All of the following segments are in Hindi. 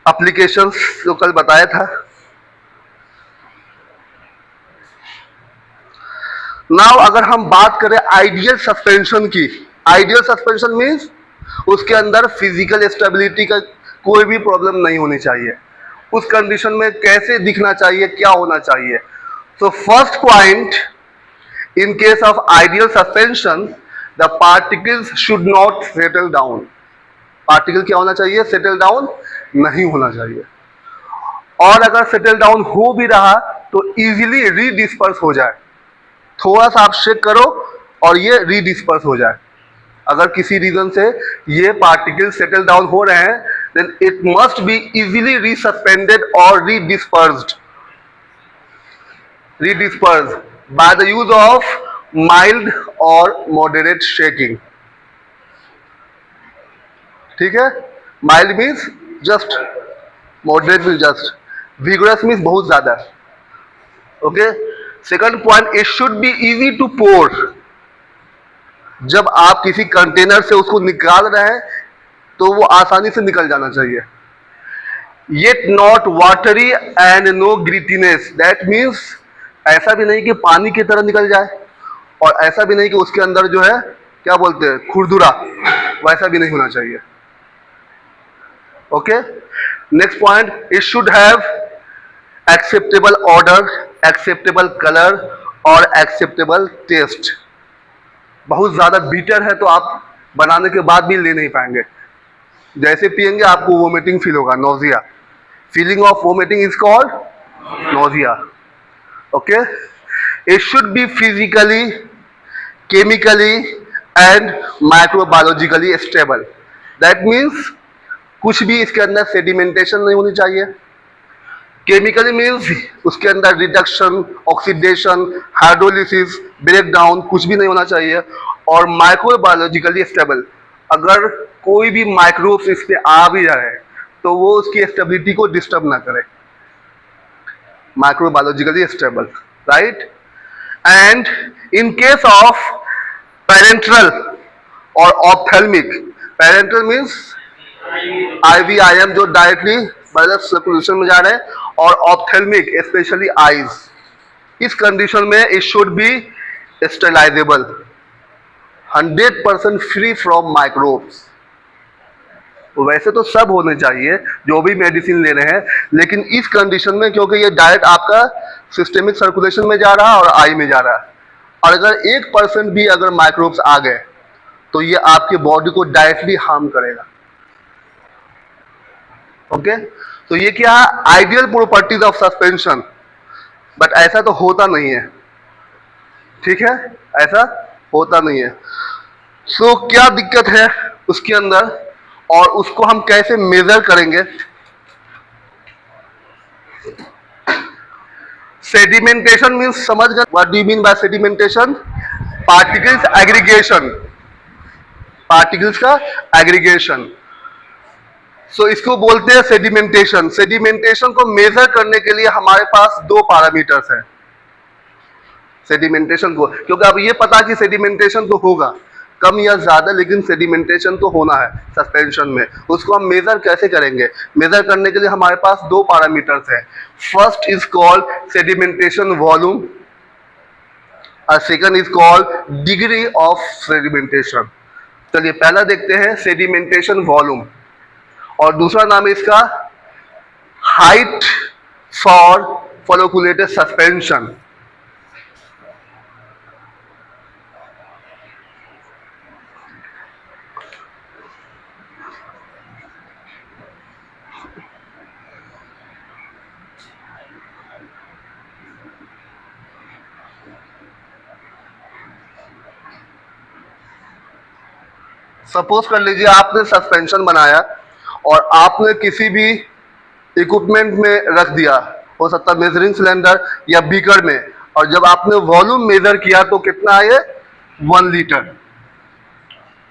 एप्लीकेशंस जो कल बताया था। नाउ अगर हम बात करें आइडियल सस्पेंशन की, आइडियल सस्पेंशन मीन्स उसके अंदर फिजिकल स्टेबिलिटी का कोई भी प्रॉब्लम नहीं होनी चाहिए। उस कंडीशन में कैसे दिखना चाहिए, क्या होना चाहिए? तो first point, in case of ideal suspension the particles should not settle down. Particle क्या होना चाहिए? सेटल डाउन नहीं होना चाहिए। और अगर सेटल डाउन हो भी रहा तो इजीली रीडिस्पर्स हो जाए। थोड़ा सा आप शेक करो और ये रीडिस्पर्स हो जाए। अगर किसी रीजन से ये पार्टिकल सेटल डाउन हो रहे हैं then it must be easily resuspended और redisperse by the use of mild और मॉडरेट शेकिंग। ठीक है, mild means just, moderate means just, vigorous means बहुत ज्यादा। Okay, second point, it should be easy to pour. जब आप किसी कंटेनर से उसको निकाल रहे हैं तो वो आसानी से निकल जाना चाहिए। Yet not watery and no grittiness, that means ऐसा भी नहीं कि पानी की तरह निकल जाए और ऐसा भी नहीं कि उसके अंदर जो है क्या बोलते हैं खुरदुरा, वैसा भी नहीं होना चाहिए। Okay, next point, it should have acceptable order, acceptable colour और एक्सेप्टेबल टेस्ट। बहुत ज्यादा बीटर है तो आप बनाने के बाद भी ले नहीं पाएंगे। जैसे पिएंगे आपको वोमिटिंग फील होगा, nausea. Feeling of vomiting is called nausea. Okay, it should be physically, chemically and microbiologically stable. That means कुछ भी इसके अंदर सेडिमेंटेशन नहीं होनी चाहिए। केमिकली मीन्स उसके अंदर रिडक्शन, ऑक्सीडेशन, हाइड्रोलिसिस, ब्रेकडाउन कुछ भी नहीं होना चाहिए। और माइक्रोबायोलॉजिकली स्टेबल, अगर कोई भी माइक्रोब्स इस पे आ भी जाए तो वो उसकी स्टेबिलिटी को डिस्टर्ब ना करे। Microbiologically stable, right. And in case of parenteral और ऑप्थेल्मिक, पेरेंट्रल मीन्स IVIM जो डायरेक्टली ब्लड सर्कुलेशन में जा रहे हैं, और ऑप्थेल्मिक स्पेशली आईज, इस कंडीशन में it should be sterilizable, 100% free from microbes. वैसे तो सब होने चाहिए जो भी मेडिसिन ले रहे हैं, लेकिन इस कंडीशन में क्योंकि ये डायरेक्ट आपका सिस्टेमिक सर्कुलेशन में जा रहा है और आई में जा रहा है, और अगर 1% भी अगर माइक्रोब्स आ गए तो ये आपके बॉडी को डायरेक्टली हार्म करेगा। ओके, तो ये क्या है ideal properties of suspension, but ऐसा तो होता नहीं है। ठीक है, ऐसा होता नहीं है। सो क्या दिक्कत है उसके अंदर और उसको हम कैसे मेजर करेंगे? सेडिमेंटेशन मीन्स समझ गए, what do you mean by sedimentation? Particles aggregation, particles का एग्रीगेशन। सो इसको बोलते हैं सेडिमेंटेशन। सेडिमेंटेशन को मेजर करने के लिए हमारे पास दो पैरामीटर्स हैं सेडिमेंटेशन को, क्योंकि अब ये पता कि सेडिमेंटेशन तो होगा कम या ज्यादा, लेकिन सेडिमेंटेशन तो होना है सस्पेंशन में। उसको हम मेजर कैसे करेंगे? मेजर करने के लिए हमारे पास दो पैरामीटर्स हैं। First is called sedimentation volume और second is called degree of sedimentation. चलिए पहला देखते हैं सेडिमेंटेशन वॉल्यूम, और दूसरा नाम है इसका हाइट फॉर फॉलोकुलेटेड सस्पेंशन। सपोज कर लीजिए आपने सस्पेंशन बनाया और आपने किसी भी इक्विपमेंट में रख दिया, हो सकता है मेजरिंग सिलेंडर या बीकर में, और जब आपने वॉल्यूम मेजर किया तो कितना आए? 1 लीटर।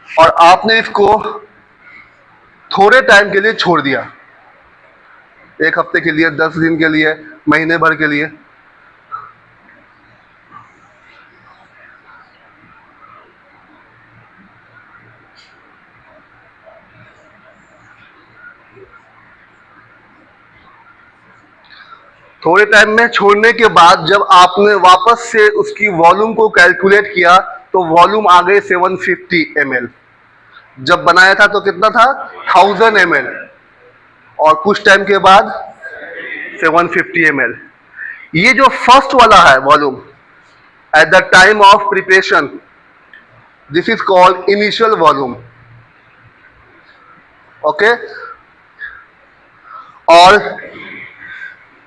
और आपने इसको थोड़े टाइम के लिए छोड़ दिया, 1 हफ्ते के लिए, 10 दिन के लिए, महीने भर के लिए। थोड़े टाइम में छोड़ने के बाद जब आपने वापस से उसकी वॉल्यूम को कैलकुलेट किया तो वॉल्यूम आ गए 750 ml। जब बनाया था तो कितना था 1000 ml, और कुछ टाइम के बाद 750 ml। ये जो फर्स्ट वाला है volume at the time of preparation, this is called initial volume. Okay, और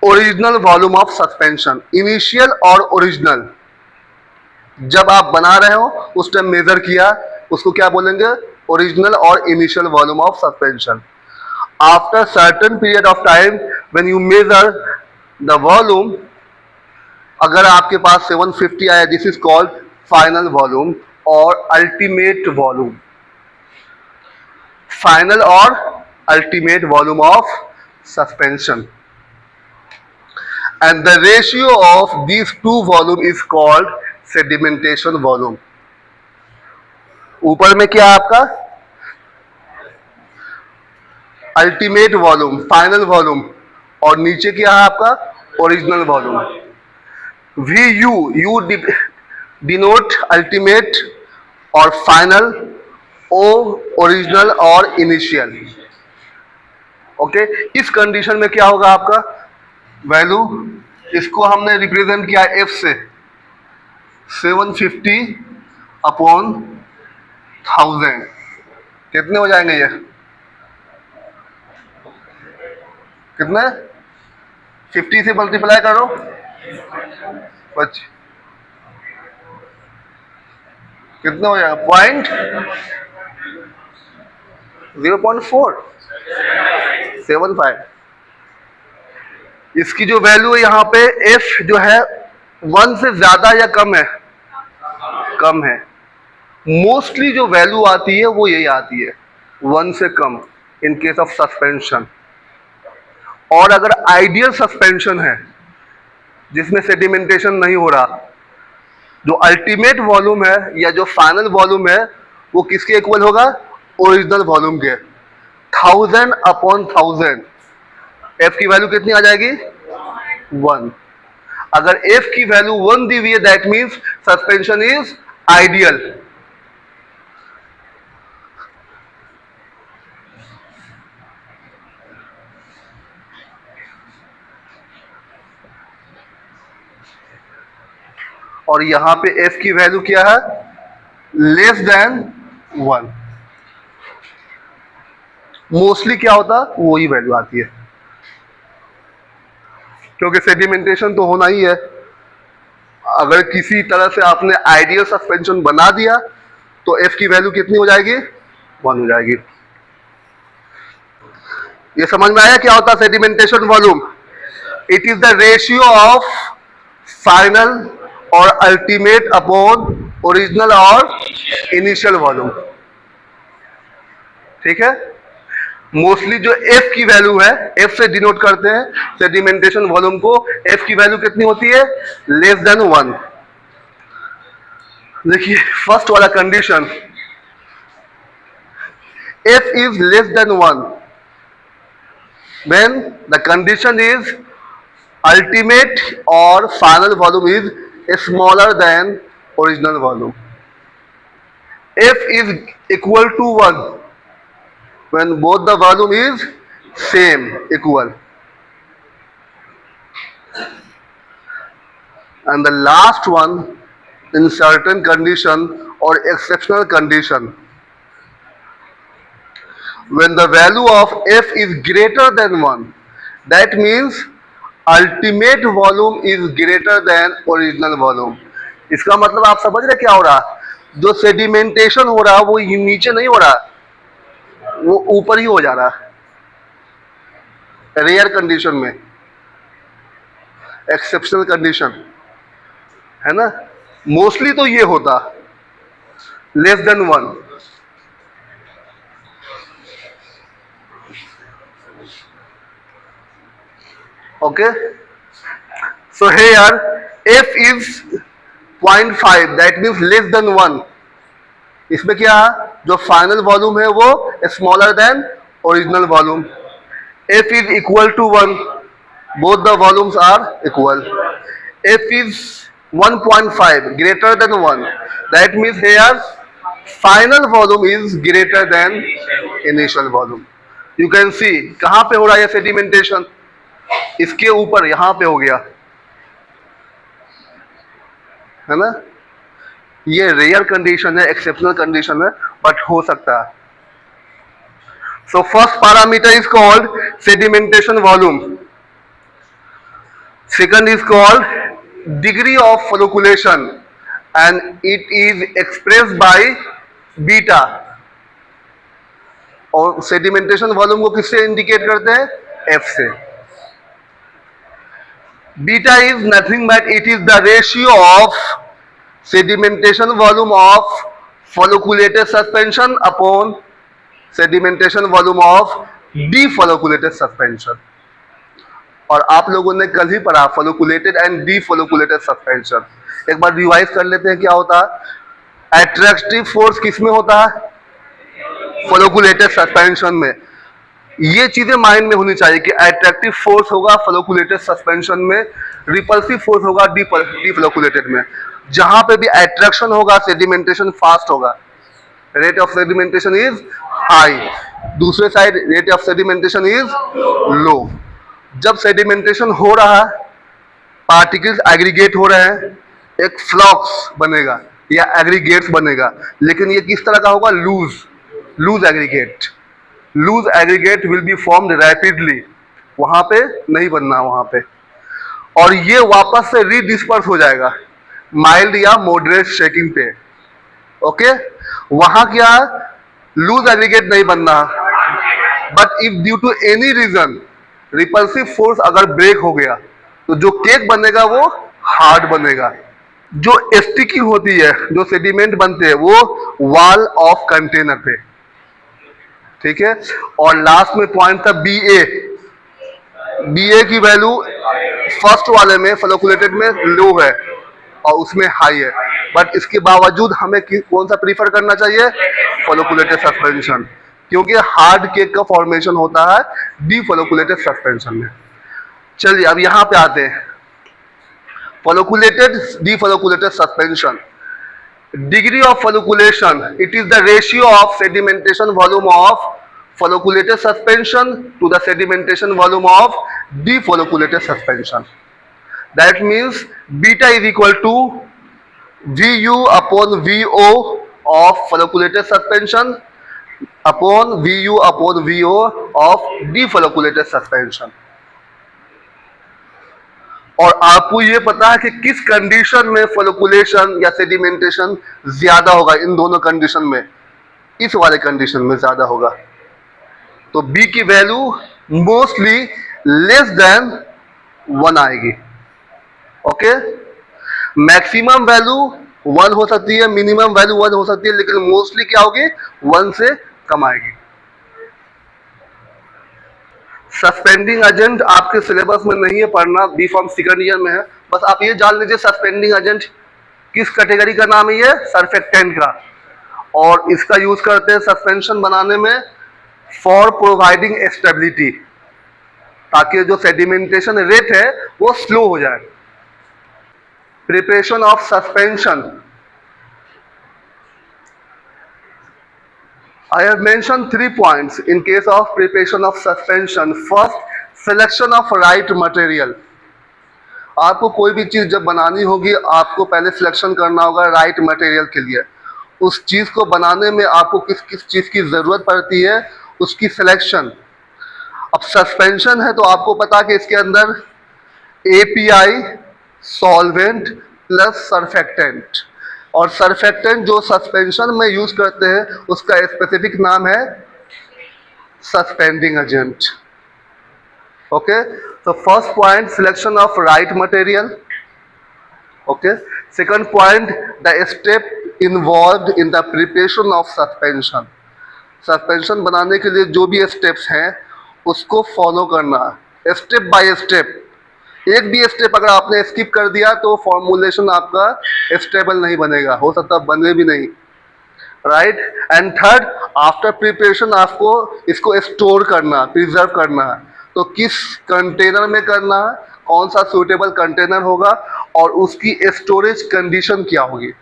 original volume of suspension, initial और ओरिजिनल। जब आप बना रहे हो उस टाइम मेजर किया, उसको क्या बोलेंगे, ओरिजिनल और initial volume of suspension. After certain period of time when you measure the volume, अगर आपके पास 750 आया, this is called final volume और अल्टीमेट वॉल्यूम। फाइनल और ultimate volume of suspension, and the ratio of these two volume is called sedimentation volume। ऊपर में क्या आपका अल्टीमेट वॉल्यूम, फाइनल वॉल्यूम, और नीचे क्या है आपका original volume. You denote ultimate और फाइनल, ओ ओरिजिनल और इनिशियल। ओके, इस कंडीशन में क्या होगा आपका वैल्यू, इसको हमने रिप्रेजेंट किया एफ से, 750 अपॉन 1000, कितने हो जाएंगे ये, कितने, 50 से मल्टीप्लाई करो, कितने हो जाएगा, 0.75। इसकी जो वैल्यू है यहाँ पे एफ जो है 1 से ज्यादा या कम है, कम है। मोस्टली जो वैल्यू आती है वो यही आती है, 1 से कम इन केस ऑफ सस्पेंशन। और अगर आइडियल सस्पेंशन है जिसमें सेडिमेंटेशन नहीं हो रहा, जो अल्टीमेट वॉल्यूम है या जो फाइनल वॉल्यूम है वो किसके इक्वल होगा, ओरिजिनल वॉल्यूम के। 1000 अपॉन 1000, एफ की वैल्यू कितनी आ जाएगी, 1। अगर एफ की वैल्यू 1 दी हुई है, that means suspension is ideal. और यहां पे एफ की वैल्यू क्या है, लेस देन 1। मोस्टली क्या होता, वही वैल्यू आती है, क्योंकि सेडिमेंटेशन तो होना ही है। अगर किसी तरह से आपने आइडियल सस्पेंशन बना दिया तो एफ की वैल्यू कितनी हो जाएगी, 1 हो जाएगी। ये समझ में आया क्या होता है sedimentation volume? It is the ratio of final और अल्टीमेट अपॉन ओरिजिनल और इनिशियल वॉल्यूम। ठीक है, मोस्टली जो एफ की वैल्यू है, एफ से डिनोट करते हैं सेडिमेंटेशन वॉल्यूम को। एफ की वैल्यू कितनी होती है, लेस देन 1। देखिए फर्स्ट वाला condition, F is less than 1 when the condition is ultimate or final volume is smaller than original volume. F is equal to 1 when both the volume is same, equal. And the last one, in certain condition or exceptional condition, when the value of F is greater than 1, that means ultimate volume is greater than original volume. इसका मतलब आप समझ रहे क्या हो रहा, जो सेडिमेंटेशन हो रहा वो नीचे नहीं हो रहा, वो ऊपर ही हो जा रहा, रेयर कंडीशन में, एक्सेप्शनल कंडीशन है ना। मोस्टली तो ये होता less than 1। Okay, so here f is 0.5, that means less than 1। इसमें क्या है, जो फाइनल वॉल्यूम है वो smaller than original volume. f is equal to 1, both the volumes are equal. F is 1.5 greater than 1. That means here final volume is greater than initial volume. You can see कहाँ पे हो रहा है सेडिमेंटेशन, इसके ऊपर यहाँ पे हो गया है ना. ये रेयर कंडीशन है, एक्सेप्शनल कंडीशन है, बट हो सकता है. So first parameter is called sedimentation volume. Second is called degree of flocculation and it is expressed by beta. और सेडिमेंटेशन वॉल्यूम को किससे इंडिकेट करते हैं? F से. Beta is nothing but it is the ratio of sedimentation volume of folliculated suspension upon sedimentation volume of defolliculated suspension. और आप लोगों ने कल ही पढ़ा folliculated and defolliculated suspension. एक बार रिवाइज कर लेते हैं क्या होता है. एट्रैक्टिव फोर्स किसमें होता है? folliculated suspension में. ये चीजें माइंड में होनी चाहिए कि एट्रैक्टिव फोर्स होगा folliculated suspension में, रिपल्सिव फोर्स होगा defolliculated में. जहां पे भी एट्रैक्शन होगा सेडिमेंटेशन फास्ट होगा, rate of sedimentation is high. दूसरे side rate of sedimentation is low. जब सेडिमेंटेशन हो रहा है, पार्टिकल्स एग्रीगेट हो रहे हैं, एक फ्लॉक्स बनेगा या एग्रीगेट्स बनेगा, लेकिन ये किस तरह का होगा? Loose aggregate. Loose aggregate will be formed rapidly, वहां पे नहीं बनना वहां पे, और ये वापस से रीडिस्पर्स हो जाएगा माइल्ड या मॉडरेट शेकिंग पे. ओके, वहां क्या लूज एग्रीगेट नहीं बनना, but if due to any reason repulsive force अगर ब्रेक हो गया तो जो केक बनेगा वो हार्ड बनेगा. जो स्टिकिंग होती है, जो सेडिमेंट बनते हैं वो वॉल ऑफ कंटेनर पे. ठीक है. और लास्ट में पॉइंट था बी ए की वैल्यू फर्स्ट वाले में फ्लोकुलेटेड में लो है और उसमें हाई है, बट इसके बावजूद हमें कौन सा प्रीफर करना चाहिए? फ्लोकुलेटेड सस्पेंशन, क्योंकि हार्ड केक का फॉर्मेशन होता है डीफ्लोकुलेटेड सस्पेंशन में. चलिए अब यहां पे आते हैं. Flocculated deflocculated suspension. Degree of flocculation, it is the ratio of sedimentation volume of flocculated suspension to the sedimentation volume of deflocculated suspension. That means beta is equal to Vu upon Vo of flocculated suspension upon Vu upon Vo of defolliculated suspension. और आपको ये पता है कि किस कंडीशन में फ्लोकुलेशन या सेडिमेंटेशन ज्यादा होगा? इन दोनों कंडीशन में इस वाले कंडीशन में ज्यादा होगा. तो B की वैल्यू मोस्टली लेस देन 1 आएगी. ओके, मैक्सिमम वैल्यू 1 हो सकती है, मिनिमम वैल्यू 1 हो सकती है, लेकिन मोस्टली क्या होगी? 1 से कम आएगी. सस्पेंडिंग एजेंट आपके सिलेबस में नहीं है पढ़ना, बी फॉर्म सेकंड ईयर में है. बस आप ये जान लीजिए सस्पेंडिंग एजेंट किस कैटेगरी का नाम है? ये सर्फेक्टेंट का, और इसका यूज करते हैं सस्पेंशन बनाने में फॉर प्रोवाइडिंग स्टेबिलिटी, ताकि जो सेडिमेंटेशन रेट है वो स्लो हो जाए. Preparation of suspension. I have mentioned 3 points in case of preparation of suspension. First, selection of right material. आपको कोई भी चीज़ जब बनानी होगी, आपको पहले सिलेक्शन करना होगा राइट मटेरियल के लिए. उस चीज़ को बनाने में आपको किस किस चीज़ की ज़रूरत पड़ती है, उसकी सिलेक्शन. अब सस्पेंशन है तो आपको पता कि इसके अंदर API सॉल्वेंट प्लस सरफेक्टेंट, और सरफेक्टेंट जो सस्पेंशन में यूज करते हैं उसका स्पेसिफिक नाम है सस्पेंडिंग एजेंट. ओके, तो first point selection of right material. Okay, second point the step involved in the preparation of suspension. Suspension बनाने के लिए जो भी स्टेप्स हैं उसको फॉलो करना स्टेप बाय स्टेप. एक भी स्टेप अगर आपने स्किप कर दिया तो फॉर्मुलेशन आपका स्टेबल नहीं बनेगा, हो सकता बने भी नहीं. Right. And third, after preparation आपको इसको स्टोर करना, प्रिजर्व करना. तो किस कंटेनर में करना है, कौन सा सूटेबल कंटेनर होगा और उसकी स्टोरेज कंडीशन क्या होगी।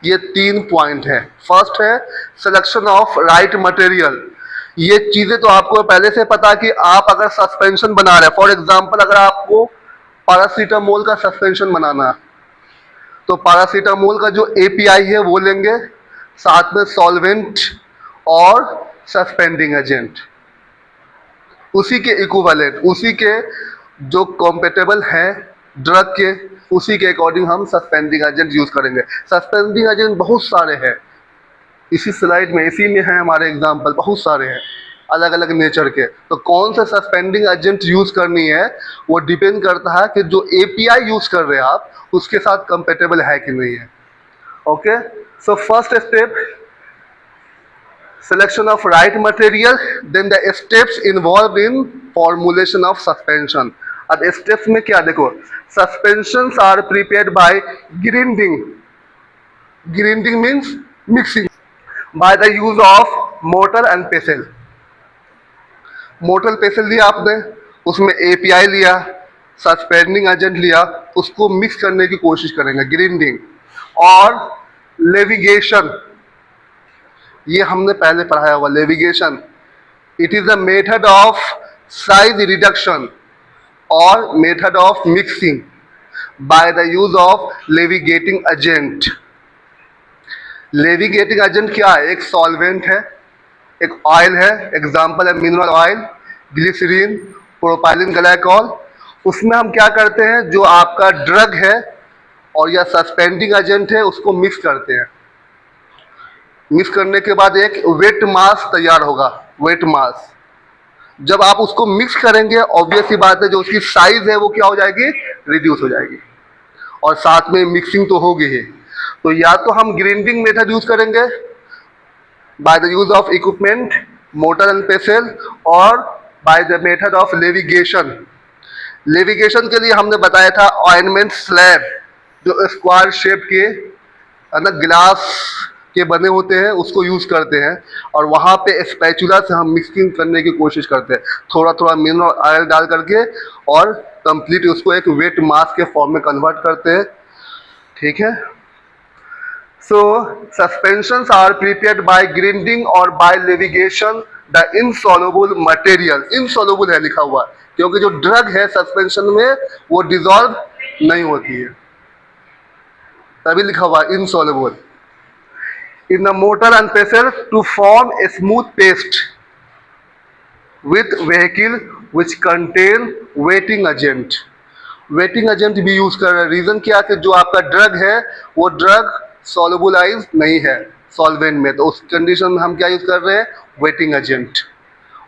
ये 3 पॉइंट है। फर्स्ट है सिलेक्शन ऑफ राइट मटेरियल। ये चीजें तो आपको पहले से पता कि आप अगर सस्पेंशन बना रहे हैं, फॉर एग्जांपल अगर आपको पैरासीटामोल का सस्पेंशन बनाना है तो पैरासीटामोल का जो एपीआई है वो लेंगे, साथ में सॉल्वेंट और सस्पेंडिंग एजेंट, उसी के इक्विवेलेंट, उसी के जो कॉम्पेटेबल है ड्रग के, उसी के अकॉर्डिंग हम सस्पेंडिंग एजेंट यूज करेंगे। सस्पेंडिंग एजेंट बहुत सारे हैं, इसी स्लाइड में इसी में है हमारे एग्जाम्पल, बहुत सारे हैं अलग अलग नेचर के। तो कौन सा सस्पेंडिंग एजेंट यूज करनी है वो डिपेंड करता है कि जो एपीआई यूज कर रहे हैं आप उसके साथ कंपेटेबल है कि नहीं है। Okay, so first step selection of right material, then the steps involved in formulation of suspension। अब steps में क्या देखो, suspensions are prepared by grinding, grinding means mixing, by the use of mortar and pestle। Motor पेसल लिया आपने, उसमें एपीआई लिया, सस्पेंडिंग एजेंट लिया, उसको मिक्स करने की कोशिश करेंगे, ग्राइंडिंग। और लेविगेशन, ये हमने पहले पढ़ाया हुआ levigation, it is the method of size reduction और method of mixing by the use of levigating agent. Levigating agent क्या है, एक सॉल्वेंट है, एक ऑयल है, एग्जाम्पल है mineral oil, glycerine, propylene glycol. उसमें हम क्या करते हैं, जो आपका ड्रग है और या सस्पेंडिंग एजेंट है उसको मिक्स करते हैं। मिक्स करने के बाद एक वेट मास तैयार होगा, वेट मास। जब आप उसको मिक्स करेंगे ऑब्वियस सी बात है जो उसकी साइज है वो क्या हो जाएगी, रिड्यूस हो जाएगी, और साथ में मिक्सिंग तो होगी ही। तो या तो हम ग्राइंडिंग मेथड यूज करेंगे by the use of equipment mortar and pestle, और by the method of levigation. Levigation के लिए हमने बताया था ऑइंटमेंट स्लैब, जो स्क्वायर शेप के ना ग्लास के बने होते हैं उसको यूज करते हैं, और वहाँ पे स्पैचुला से हम मिक्सिंग करने की कोशिश करते हैं, थोड़ा थोड़ा मिनरल ऑयल डाल करके, और कंप्लीट उसको एक वेट मास के फॉर्म में कन्वर्ट करते हैं। ठीक है, so suspensions are prepared by grinding और by levigation the insoluble material. Insoluble है लिखा हुआ क्योंकि जो ड्रग है सस्पेंशन में वो डिसॉल्व नहीं होती है, तभी लिखा हुआ insoluble. In the mortar and pestle to form a smooth paste with vehicle which contain wetting agent। Waiting agent भी यूज कर रहे हैं, रीजन क्या कि जो आपका ड्रग है वो ड्रग सॉल्युबलाइज नहीं है सॉल्वेंट में, तो उस कंडीशन में हम क्या यूज कर रहे हैं, वेटिंग एजेंट।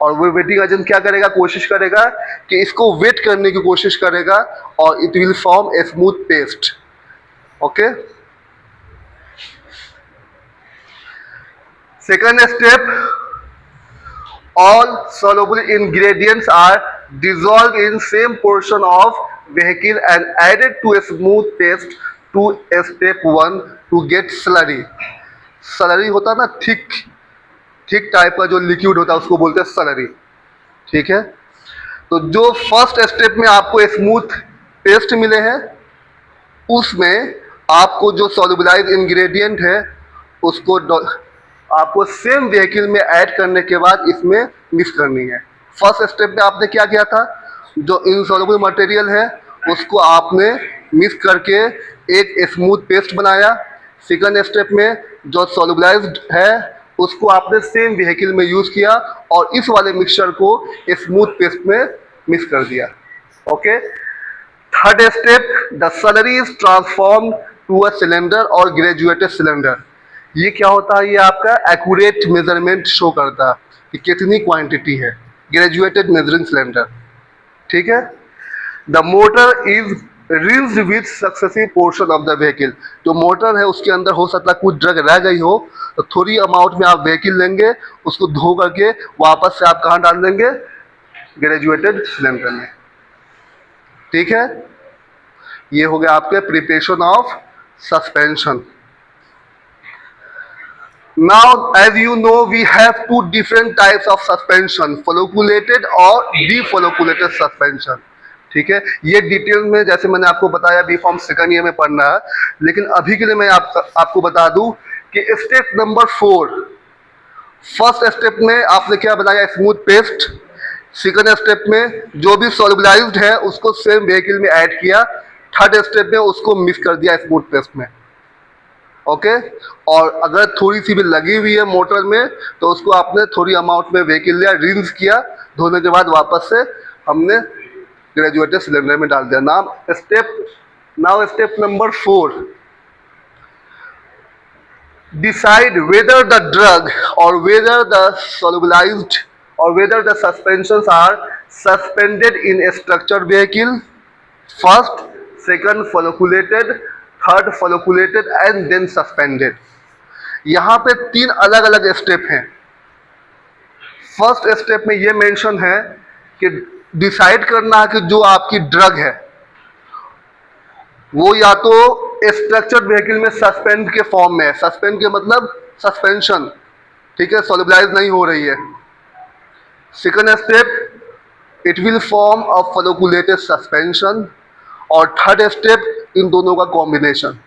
और वो वेटिंग एजेंट क्या करेगा, कोशिश करेगा कि इसको वेट करने की कोशिश करेगा और it will form a smooth paste. Okay, second step, all soluble ingredients are dissolved in same portion of vehicle and added to a smooth paste to step 1 to get slurry। Slurry होता है ना, थिक टाइप का जो लिक्विड होता है उसको बोलते हैं स्लरी। ठीक है, तो जो फर्स्ट स्टेप में आपको स्मूथ पेस्ट मिले हैं उसमें आपको जो सॉल्युबलाइज इंग्रेडिएंट है उसको आपको सेम व्हीकल में ऐड करने के बाद इसमें मिक्स करनी है। फर्स्ट स्टेप में आपने क्या किया था, जो इनसॉल्युबल मटेरियल है उसको आपने मिक्स करके एक स्मूथ पेस्ट बनाया। सेकंड स्टेप में जो सॉल्युबलाइज्ड है उसको आपने सेम व्हीकल में यूज किया और इस वाले मिक्सचर को स्मूथ पेस्ट में मिक्स कर दिया। Okay, third step, the slurry is transform to a cylinder और ग्रेजुएटेड सिलेंडर। ये क्या होता है, ये आपका एक्यूरेट मेजरमेंट शो करता है कि कितनी क्वांटिटी है, ग्रेजुएटेड मेजरिंग सिलेंडर। ठीक है, the motor is rinsed with successive portion of the vehicle. जो मोटर है उसके अंदर हो सकता है कुछ ड्रग रह गई हो, तो थोड़ी अमाउंट में आप व्हीकल लेंगे, उसको धो करके वापस से आप कहाँ डाल देंगे, ग्रेजुएटेड सिलेंडर में। ठीक है, ये हो गया आपके preparation of suspension. Now, as you know, we have two different types of suspension, flocculated और defolloculated suspension. ठीक है, ये डिटेल में जैसे मैंने आपको बताया बी फॉर्म सेकंड ईयर में पढ़ना है, लेकिन अभी के लिए मैं आपको बता दूं कि स्टेप नंबर 4, फर्स्ट स्टेप में आपने क्या बनाया, स्मूथ पेस्ट. सेकंड स्टेप में जो भी सॉल्युबलाइज्ड है उसको सेम व्हीकल में ऐड किया. थर्ड स्टेप में उसको मिक्स कर दिया स्मूथ पेस्ट में. ओके और अगर थोड़ी सी भी लगी हुई है मोटर में तो उसको आपने थोड़ी अमाउंट में व्हीकल लिया, रिंस किया, धोने के बाद वापस से हमने ग्रेजुएटेड सिलेंडर में डाल दिया. Now step number 4, decide whether the drug or whether the solubilized or whether the suspensions are suspended in a structured vehicle. First, second flocculated, third flocculated and then suspended. यहाँ पे 3 अलग अलग स्टेप हैं. फर्स्ट स्टेप में ये मेंशन है कि डिसाइड करना है कि जो आपकी ड्रग है वो या तो स्ट्रक्चर्ड व्हीकल में सस्पेंड के फॉर्म में है. सस्पेंड के मतलब सस्पेंशन, ठीक है, सोलिबलाइज नहीं हो रही है. Second step, it will form a flocculated suspension. और थर्ड स्टेप, इन दोनों का कॉम्बिनेशन.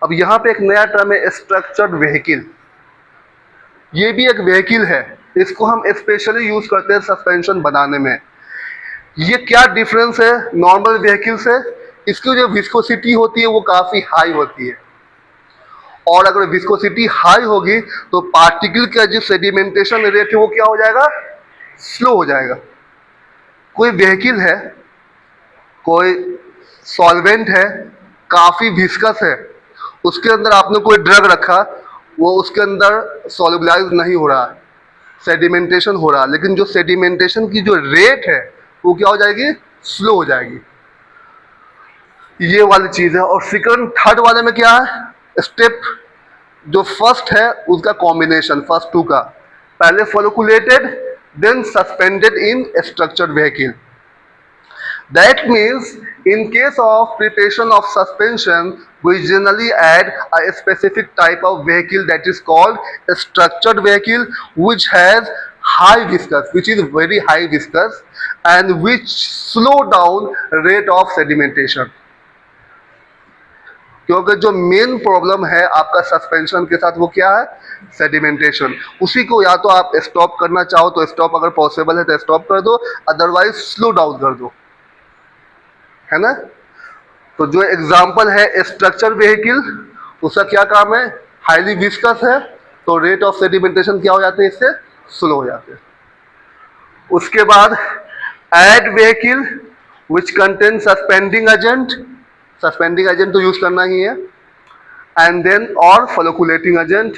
अब यहाँ पे एक नया टर्म है स्ट्रक्चर्ड व्हीकल. ये भी एक व्हीकल है, इसको हम स्पेशली यूज करते हैं सस्पेंशन बनाने में. ये क्या डिफरेंस है नॉर्मल व्हीकल से, इसकी जो विस्कोसिटी होती है वो काफ़ी हाई होती है. और अगर विस्कोसिटी हाई होगी तो पार्टिकल का जो सेडिमेंटेशन रेट है वो क्या हो जाएगा, स्लो हो जाएगा. कोई व्हीकल है, कोई सॉल्वेंट है, काफ़ी विस्कस है, उसके अंदर आपने कोई ड्रग रखा, वो उसके अंदर सॉल्युबलाइज नहीं हो रहा, सेडिमेंटेशन हो रहा, लेकिन जो सेडिमेंटेशन की जो रेट है वो क्या हो जाएगी, स्लो हो जाएगी. ये वाली चीज़ है. और सेकंड थर्ड वाले में क्या है, स्टेप जो फर्स्ट है उसका कॉम्बिनेशन, फर्स्ट टू का, पहले flocculated then suspended in structured vehicle. That means in case of preparation of suspension, we generally add a specific type of vehicle that is called a structured vehicle, which has high viscous, which is very high viscous and which slow down rate of sedimentation. क्योंकि जो मेन प्रॉब्लम है आपका सस्पेंशन के साथ वो क्या है, सेडिमेंटेशन. उसी को या तो आप स्टॉप करना चाहो तो स्टॉप, अगर पॉसिबल है तो स्टॉप कर दो, अदरवाइज स्लो डाउन कर दो, है ना. तो जो एग्जांपल है स्ट्रक्चर व्हीकल, उसका क्या काम है, हाईली विस्कस है तो रेट ऑफ सेडिमेंटेशन क्या हो जाते हैं, इससे स्लो हो जाते हैं. उसके बाद add vehicle which contain suspending agent, suspending agent तो यूज करना ही है, एंड देन और flocculating agent.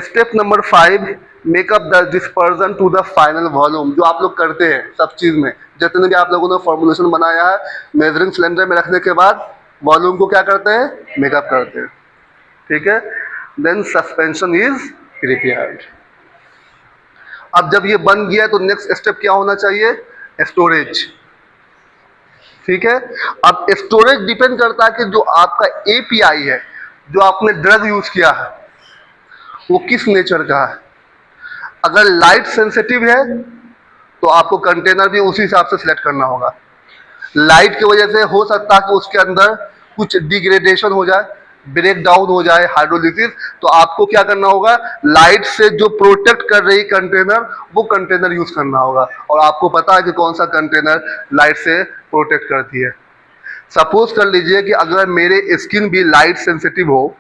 Step number 5, make up the dispersion to the final volume. जो आप लोग करते हैं सब चीज में, जितने भी आप लोगों ने फॉर्मुलेशन बनाया है, मेजरिंग सिलेंडर में रखने के बाद वॉल्यूम को क्या करते हैं, मेकअप करते हैं, ठीक है. Then suspension is prepared. अब जब ये बन गया तो नेक्स्ट स्टेप क्या होना चाहिए, स्टोरेज. ठीक है. अब स्टोरेज डिपेंड करता है कि जो आपका एपीआई है, जो आपने ड्रग यूज किया है, वो किस नेचर का है. अगर लाइट सेंसिटिव है तो आपको कंटेनर भी उसी हिसाब से सिलेक्ट करना होगा. लाइट की वजह से हो सकता है कि उसके अंदर कुछ डिग्रेडेशन हो जाए, ब्रेक डाउन हो जाए, हाइड्रोलिसिस, तो आपको क्या करना होगा, लाइट से जो प्रोटेक्ट कर रही कंटेनर वो कंटेनर यूज करना होगा. और आपको पता है कि कौन सा कंटेनर लाइट से प्रोटेक्ट करती है. सपोज कर लीजिए कि अगर मेरे स्किन भी लाइट सेंसिटिव हो,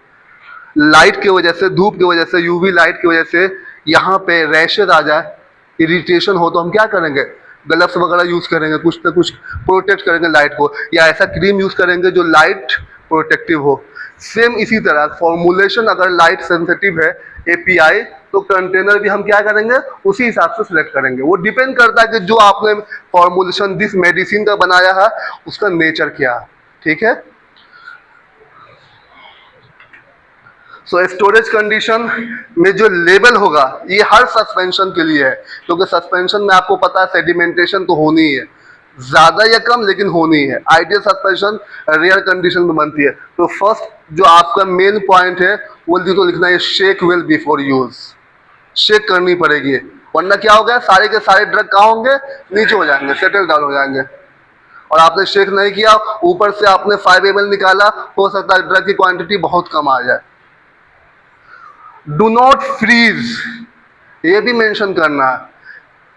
लाइट की वजह से, धूप की वजह से, यूवी लाइट की वजह से यहाँ पे रैशेज आ जाए, इरिटेशन हो, तो हम क्या करेंगे, ग्लव्स वगैरह यूज करेंगे, कुछ ना कुछ प्रोटेक्ट करेंगे लाइट को, या ऐसा क्रीम यूज करेंगे जो लाइट प्रोटेक्टिव हो. सेम इसी तरह फॉर्मुलेशन, अगर लाइट सेंसिटिव है एपीआई, तो कंटेनर भी हम क्या करेंगे, उसी हिसाब से सिलेक्ट करेंगे. वो डिपेंड करता है कि जो आपने फॉर्मुलेशन जिस मेडिसिन का बनाया है उसका नेचर क्या है. ठीक है. सो स्टोरेज कंडीशन में जो लेवल होगा ये हर सस्पेंशन के लिए है, क्योंकि सस्पेंशन में आपको पता है सेडिमेंटेशन तो होनी ही है. ज्यादा या कम लेकिन होनी है। आइडियल सस्पेंशन रेयर कंडीशन में बनती है। तो फर्स्ट जो आपका मेन पॉइंट है वो तो लिखना है shake well before use. Shake करनी पड़ेगी, वरना क्या होगा, सारे के सारे ड्रग कहाँ होंगे, नीचे हो जाएंगे, सेटल डाउन हो जाएंगे। और आपने शेक नहीं किया, ऊपर से आपने 5 ml निकाला, हो सकता है ड्रग की क्वांटिटी बहुत कम आ जाए। डू नॉट फ्रीज, ये भी मेंशन करना है।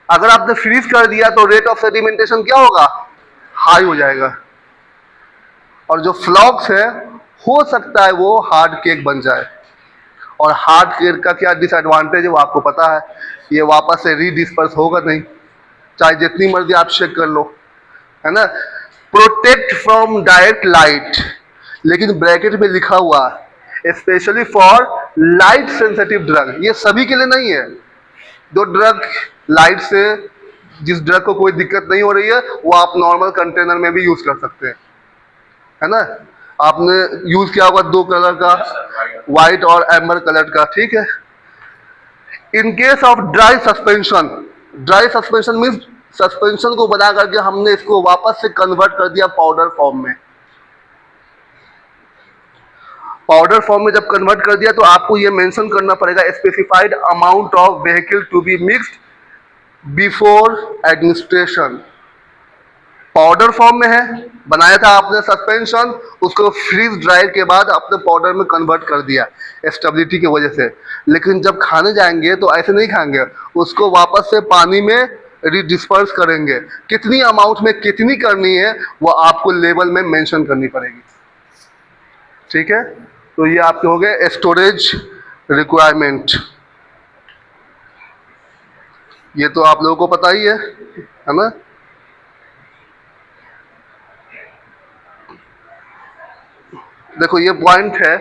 अगर आपने फ्रीज कर दिया तो रेट ऑफ सेडिमेंटेशन क्या होगा, हाई हो जाएगा। और जो फ्लॉक्स है हो सकता है वो हार्ड केक बन जाए। और हार्ड केक का क्या डिसएडवांटेज है वो आपको पता है, ये वापस से रीडिस्पर्स होगा नहीं, चाहे जितनी मर्जी आप चेक कर लो, है ना। प्रोटेक्ट फ्रॉम डायरेक्ट लाइट, लेकिन ब्रैकेट में लिखा हुआ specially for light sensitive drug, ये सभी के लिए नहीं है। जो ड्रग लाइट से, जिस ड्रग को कोई दिक्कत नहीं हो रही है, वो आप नॉर्मल कंटेनर में भी यूज कर सकते हैं, है ना। आपने यूज किया होगा 2 कलर का, व्हाइट और एम्बर कलर का, ठीक है। इन case of dry suspension, dry suspension means suspension को बना करके हमने इसको वापस से कन्वर्ट कर दिया पाउडर फॉर्म में। पाउडर फॉर्म में जब कन्वर्ट कर दिया तो आपको ये मेंशन करना पड़ेगा specified amount of vehicle to be mixed before administration. Powder form में है, बनाया था आपने सस्पेंशन, उसको फ्रीज ड्राई के बाद आपने पाउडर में कन्वर्ट कर दिया स्टेबिलिटी की वजह से। लेकिन जब खाने जाएंगे तो ऐसे नहीं खाएंगे, उसको वापस से पानी में रिडिस्पर्स करेंगे। कितनी अमाउंट में कितनी करनी है वो आपको लेवल में मेंशन करनी पड़ेगी, ठीक है। तो ये आपके हो गए स्टोरेज रिक्वायरमेंट, ये तो आप लोगों को पता ही है ना। देखो ये पॉइंट है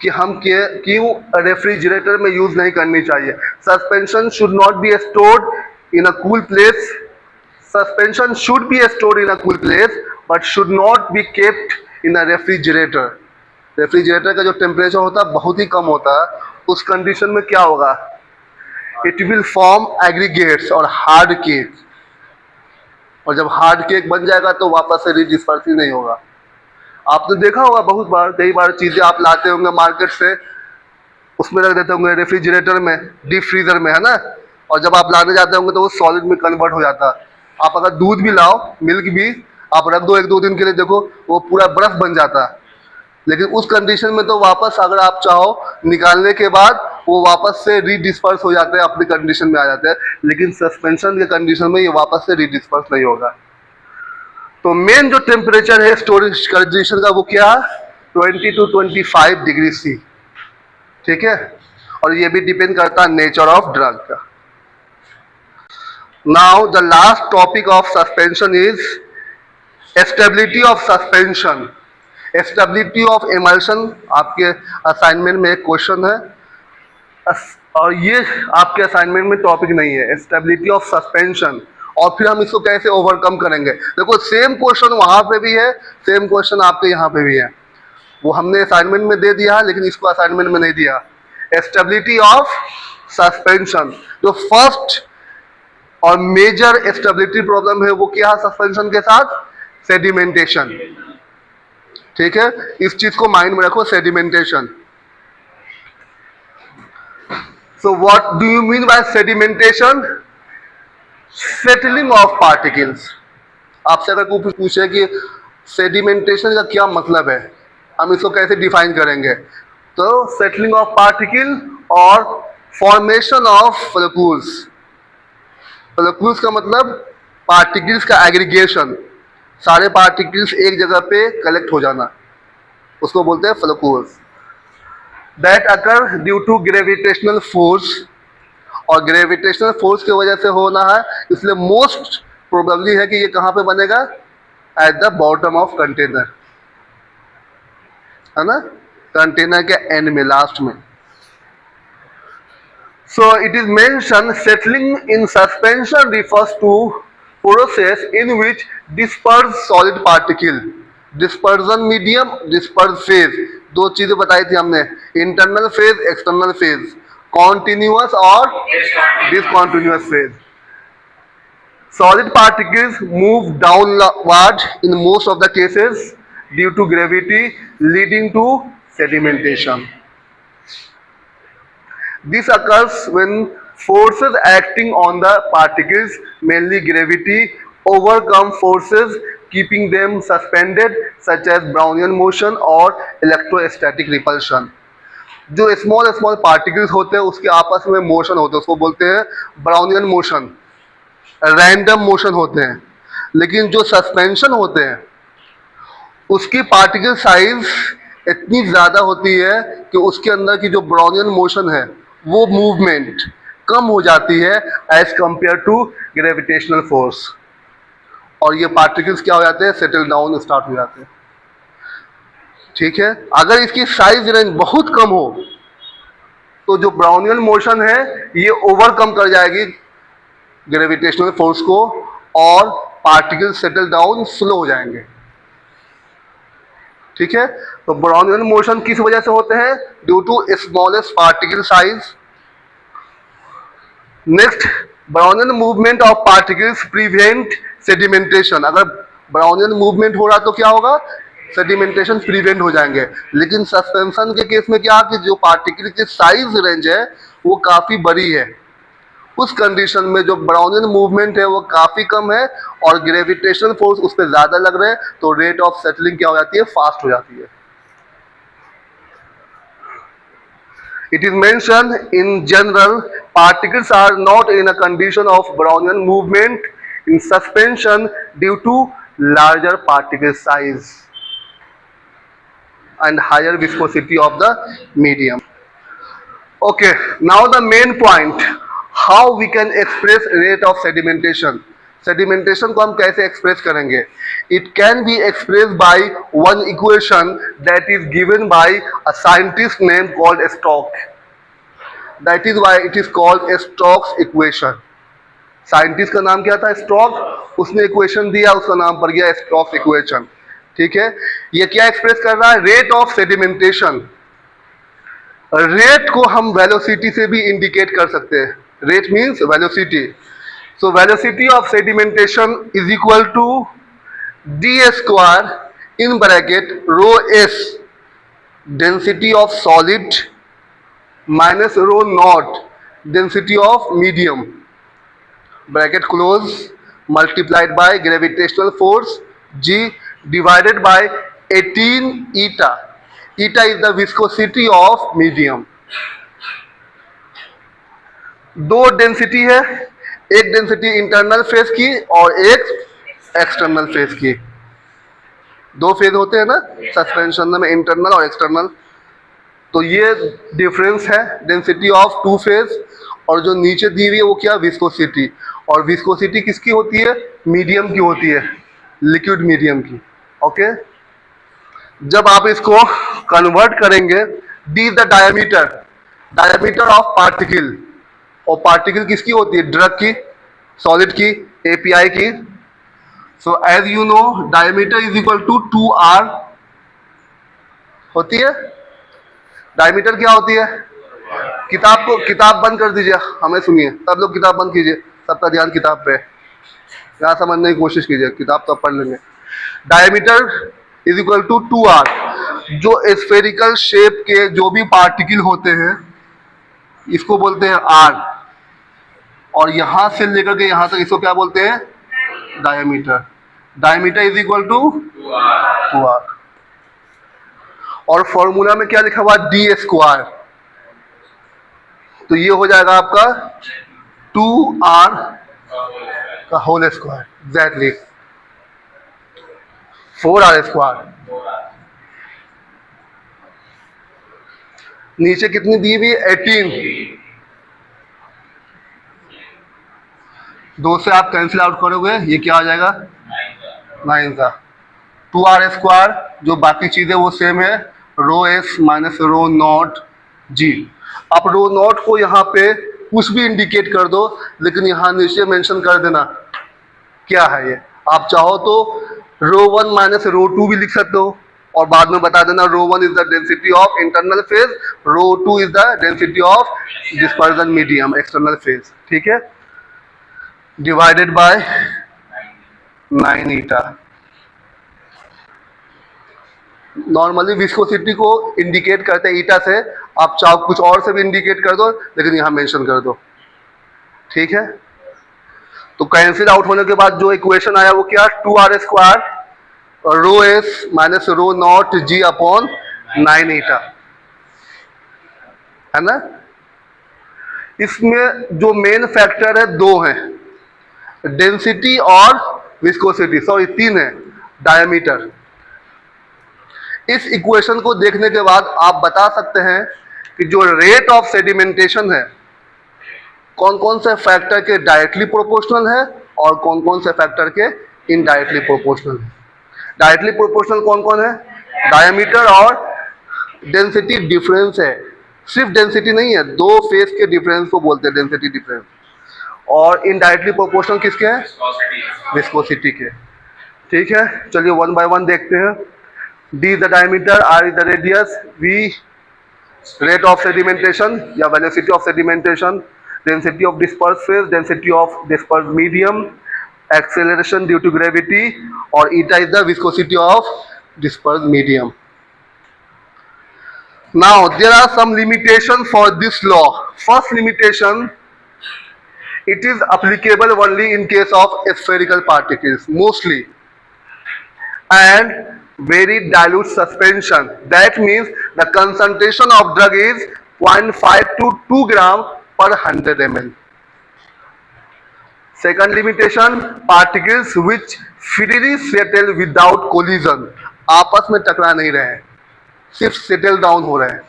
कि हम क्यों रेफ्रिजरेटर में यूज नहीं करनी चाहिए। Suspension should not be stored in a cool place, suspension should be stored in a cool place but should not be kept in a refrigerator. Refrigerator का जो टेम्परेचर होता है बहुत ही कम होता है, उस कंडीशन में क्या होगा, इट विल फॉर्म एग्रीगेट्स और हार्ड केक, और जब हार्ड केक बन जाएगा तो वापस से रिडिस्पर्स ही नहीं होगा। आपने देखा होगा बहुत बार, कई बार चीजें आप लाते होंगे मार्केट से, उसमें रख देते होंगे रेफ्रिजरेटर में, डीप फ्रीजर में, है ना। और जब आप लाने जाते होंगे तो वो सॉलिड में कन्वर्ट हो जाता है। आप अगर दूध भी लाओ, मिल्क भी आप रख दो 1-2 दिन के लिए, देखो वो पूरा बर्फ बन जाता है। लेकिन उस कंडीशन में तो वापस अगर आप चाहो निकालने के बाद वो वापस से रीडिस्पर्स हो जाते हैं, अपनी कंडीशन में आ जाते हैं। लेकिन सस्पेंशन के कंडीशन में ये वापस से रीडिस्पर्स नहीं होगा। तो मेन जो टेम्परेचर है स्टोरेज कंडीशन का वो क्या है, 20 to 25 डिग्री सी, ठीक है। और ये भी डिपेंड करता है नेचर ऑफ ड्रग का। Now the last topic of suspension is stability of suspension, stability of emulsion. आपके असाइनमेंट में एक क्वेश्चन है, और ये आपके असाइनमेंट में टॉपिक नहीं है, स्टेबिलिटी ऑफ सस्पेंशन। और फिर हम इसको कैसे ओवरकम करेंगे। देखो सेम क्वेश्चन वहां पे भी है, सेम क्वेश्चन आपके यहाँ पे भी है, वो हमने असाइनमेंट में दे दिया लेकिन इसको असाइनमेंट में नहीं दिया। स्टेबिलिटी ऑफ सस्पेंशन, जो फर्स्ट और मेजर स्टेबिलिटी प्रॉब्लम है वो क्या है सस्पेंशन के साथ, सेडिमेंटेशन, ठीक है। इस चीज को माइंड में रखो, sedimentation. So what do you mean by sedimentation, settling of particles. आपसे अगर कोई पूछे कि सेडिमेंटेशन का क्या मतलब है, हम इसको कैसे डिफाइन करेंगे, तो सेटलिंग ऑफ पार्टिकल और फॉर्मेशन ऑफ फ्लक्यूल्स। फ्लक्यूल्स का मतलब पार्टिकल्स का एग्रीगेशन, सारे पार्टिकल्स एक जगह पे कलेक्ट हो जाना, उसको बोलते हैं floccules. That occur due to gravitational force, और ग्रेविटेशनल फोर्स की वजह से होना है, इसलिए मोस्ट प्रोबेबली है कि ये कहां पे बनेगा, at the bottom of container, है ना, कंटेनर के एंड में, लास्ट में। So it is mention settling in suspension refers to process in which disperse solid particle, dispersion medium, disperse phase. 2 चीजें बताई थी हमने, internal phase, external phase, continuous और discontinuous phase. Solid particles move downward in most of the cases due to gravity, leading to sedimentation. This occurs when forces acting on the particles, mainly gravity, overcome forces keeping them suspended, such as Brownian motion or electrostatic repulsion. जो स्मॉल स्मॉल पार्टिकल्स होते हैं उसके आपस में मोशन होते हैं, उसको बोलते हैं ब्राउनियन मोशन, रैंडम मोशन होते हैं. लेकिन जो सस्पेंशन होते हैं उसकी पार्टिकल साइज इतनी ज़्यादा होती है कि उसके अंदर की जो ब्राउनियन मोशन है वो मूवमेंट कम हो जाती है as compare to gravitational force, और ये पार्टिकल्स क्या हो जाते हैं, सेटल डाउन स्टार्ट हो जाते हैं. ठीक है, अगर इसकी साइज रेंज बहुत कम हो तो जो ब्राउनियन मोशन है ये ओवरकम कर जाएगी ग्रेविटेशनल फोर्स को और पार्टिकल सेटल डाउन स्लो हो जाएंगे. ठीक है, तो ब्राउनियन मोशन किस वजह से होते हैं, due to smallest particle size. Next, Brownian movement of particles prevent sedimentation. अगर ब्राउनियन मूवमेंट हो रहा तो क्या होगा, सेडिमेंटेशन प्रिवेंट हो जाएंगे. लेकिन सस्पेंशन के केस में क्या कि जो पार्टिकल की साइज रेंज है वो काफी बड़ी है, उस कंडीशन में जो ब्राउनियन मूवमेंट है वो काफी कम है और ग्रेविटेशनल फोर्स उस पर ज्यादा लग रहे हैं, तो रेट ऑफ सेटलिंग क्या हो जाती है, फास्ट हो जाती है. It is mentioned in general, particles are not in a condition of Brownian movement in suspension due to larger particle size and higher viscosity of the medium. Okay, now the main point, how we can express rate of sedimentation. Sedimentation को हम कैसे एक्सप्रेस करेंगे? It can be expressed by one equation that is given by a scientist named called Stokes. That is why it is called Stokes equation. Scientist का नाम क्या था, स्टोक्स. उसने इक्वेशन दिया, उसका नाम पड़ गया स्टोक्स इक्वेशन. ठीक है, ये क्या एक्सप्रेस कर रहा है, रेट ऑफ सेडिमेंटेशन. रेट को हम वेलोसिटी से भी इंडिकेट कर सकते हैं. Rate means velocity. So velocity of sedimentation is equal to D square in bracket rho S density of solid minus rho naught density of medium bracket close multiplied by gravitational force g divided by 18 eta. Eta is the viscosity of medium. दो डेंसिटी है, एक डेंसिटी इंटरनल फेज की और एक एक्सटर्नल फेज की. दो फेज होते हैं ना सस्पेंशन में, इंटरनल और एक्सटर्नल. तो ये डिफरेंस है डेंसिटी ऑफ टू फेज. और जो नीचे दी हुई है वो क्या, विस्कोसिटी. और विस्कोसिटी किसकी होती है, मीडियम की होती है, लिक्विड मीडियम की. ओके, जब आप इसको कन्वर्ट करेंगे, D is the diameter, diameter of particle. और पार्टिकल किसकी होती है, ड्रग की, सॉलिड की, एपीआई की. So as you know diameter is equal to 2r होती है. डायमीटर क्या होती है, किताब बंद कर दीजिए, हमें सुनिए, सब लोग किताब बंद कीजिए, सबका ध्यान किताब पे. यहाँ समझने की कोशिश कीजिए, किताब तो पढ़ लेंगे. Diameter is equal to 2r. जो स्फेरिकल शेप के जो भी पार्टिकल होते हैं इसको बोलते हैं r, और यहां से लेकर के यहां तक इसको क्या बोलते हैं, diameter. Diameter is equal to 2r. और फॉर्मूला में क्या लिखा हुआ, डी स्क्वायर. तो ये हो जाएगा आपका 2r का whole square, exactly 4r square. नीचे कितनी दी हुई, 18. दो से आप कैंसिल आउट करोगे, ये क्या आ जाएगा, 9 का 2r स्क्वायर. जो बाकी चीजें वो सेम है, rho S minus rho naught जी. आप रो नॉट को यहाँ पे कुछ भी इंडिकेट कर दो, लेकिन यहाँ नीचे मेंशन कर देना क्या है ये. आप चाहो तो रो 1 माइनस रो 2 भी लिख सकते हो और बाद में बता देना rho 1 is the density of internal phase, rho 2 is the density of dispersion medium external phase. ठीक है, divided by 9 eta. Normally viscosity को इंडिकेट करते हैं ईटा से, आप चाहो कुछ और से भी इंडिकेट कर दो, लेकिन यहां मेंशन कर दो। ठीक है, तो कैंसिल आउट होने के बाद जो इक्वेशन आया वो क्या, 2r² rho S minus rho naught G upon 9 eta, है ना। इसमें जो मेन फैक्टर है दो हैं, डेंसिटी और विस्कोसिटी, सॉरी तीन है, डायमीटर। इस इक्वेशन को देखने के बाद आप बता सकते हैं कि जो रेट ऑफ सेडिमेंटेशन है कौन कौन से फैक्टर के डायरेक्टली प्रोपोर्शनल है और कौन कौन से फैक्टर के इनडायरेक्टली प्रोपोर्शनल है। डायरेक्टली प्रोपोर्शनल कौन कौन है, डायमीटर और डेंसिटी डिफरेंस है, सिर्फ डेंसिटी नहीं है, दो फेस के डिफरेंस को बोलते हैं डेंसिटी डिफरेंस। और इनडायरेक्टली प्रोपोर्शनल किसके हैं, विस्कोसिटी के। ठीक है, चलिए वन बाय वन देखते हैं। D is the diameter, R is the radius, V rate of sedimentation या velocity of sedimentation, density of dispersed phase, density of dispersed medium, acceleration due to gravity, और eta is the viscosity of dispersed medium. Now there are some limitations for this law. First limitation, it is applicable only in case of spherical particles mostly, and very dilute suspension. That means the concentration of drug is 0.5 to 2 gram per 100 ml. Second limitation, particles which freely settle without collision. आपस में टकरा नहीं रहे हैं, सिर्फ सेटल डाउन हो रहे हैं।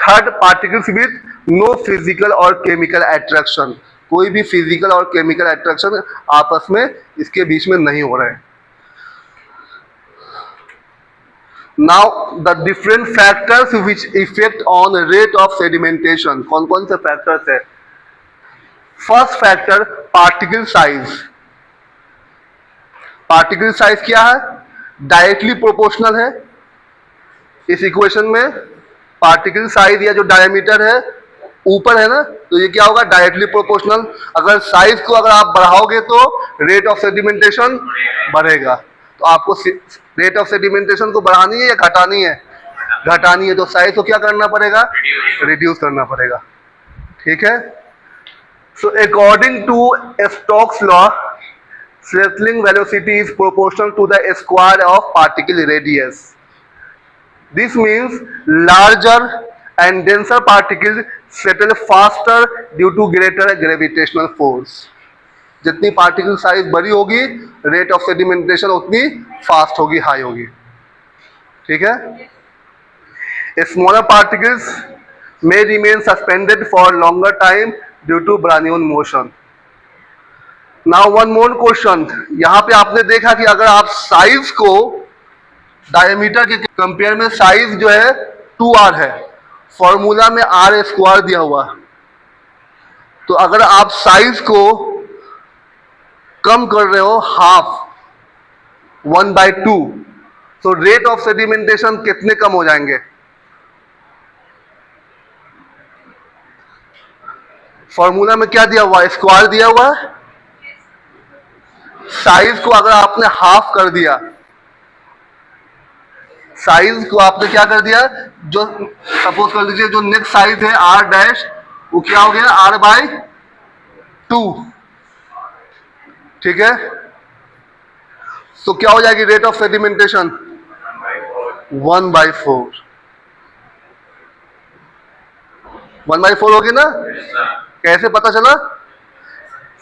Third, particles with no physical और केमिकल अट्रैक्शन, कोई भी फिजिकल और केमिकल अट्रैक्शन आपस में इसके बीच में नहीं हो रहे हैं। Now the different factors which affect on rate of sedimentation, कौन कौन से फैक्टर्स है। First factor, particle size. Particle size क्या है, डायरेक्टली प्रोपोर्शनल है। इस इक्वेशन में पार्टिकल साइज या जो डायमीटर है ऊपर है ना, तो ये क्या होगा, डायरेक्टली प्रोपोर्शनल। अगर साइज को अगर आप बढ़ाओगे तो रेट ऑफ सेडिमेंटेशन बढ़ेगा। तो आपको रेट ऑफ सेडिमेंटेशन को बढ़ानी है या घटानी है, घटानी है, तो साइज को क्या करना पड़ेगा, रिड्यूस करना पड़ेगा। ठीक है, so according to Stokes law, settling velocity is proportional to the square of particle radius. This means larger and denser particles settle faster due to greater gravitational force. जितनी पार्टिकल साइज बड़ी होगी, रेट ऑफ सेडिमेंटेशन उतनी फास्ट होगी, हाई होगी। ठीक है, smaller particles may remain suspended for longer time due to Brownian motion. Now one more question, यहाँ पे आपने देखा कि अगर आप साइज को डायमीटर के कंपेयर में साइज जो है 2r है, फॉर्मूला में r² दिया हुआ, तो अगर आप साइज को कम कर रहे हो हाफ, 1/2, तो रेट ऑफ सेडिमेंटेशन कितने कम हो जाएंगे। फॉर्मूला में क्या दिया हुआ है, स्क्वायर दिया हुआ है। साइज को अगर आपने हाफ कर दिया, साइज को आपने क्या कर दिया, जो सपोज कर लीजिए जो नेक्स्ट साइज है r', वो क्या हो गया, r/2। ठीक है, तो क्या हो जाएगी रेट ऑफ सेडिमेंटेशन, 1/4। 1/4 होगी ना। कैसे पता चला,